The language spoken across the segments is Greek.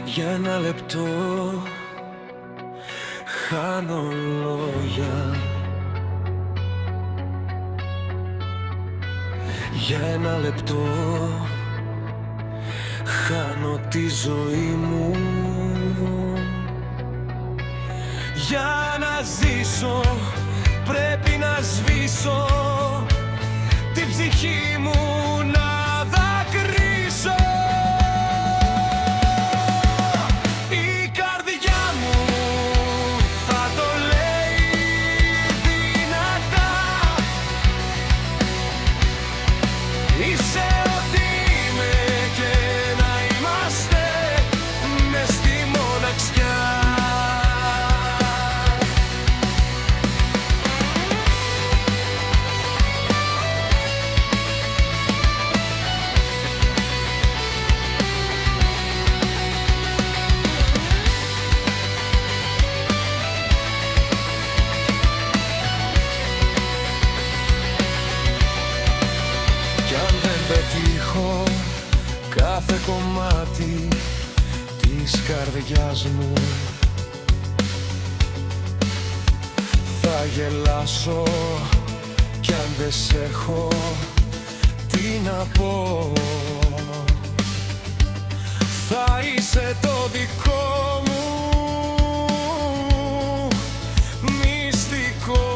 Για ένα λεπτό χάνω λόγια. Για ένα λεπτό χάνω τη ζωή μου. Για να ζήσω πρέπει να σβήσω την ψυχή μου, να δακρύσω. Η καρδιά μου θα το λέει δυνατά. Είσαι ό,τι είμαι και να είμαστε μες στη μοναξιά. Κι αν δεν πετύχω κάθε κομμάτι της καρδιάς μου, θα γελάσω κι αν δεν σ' έχω τι να πω. Θα είσαι το δικό μου μυστικό.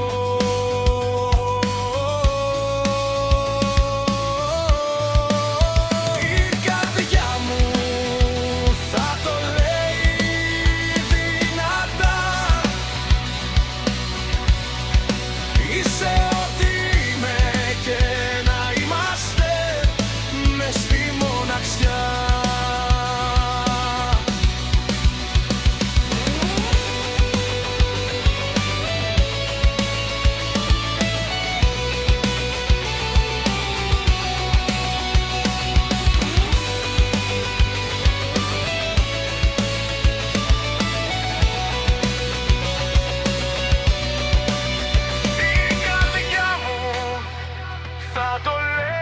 Είσαι ό,τι είμαι και να είμαστε μες στη μοναξιά. Θα το λέω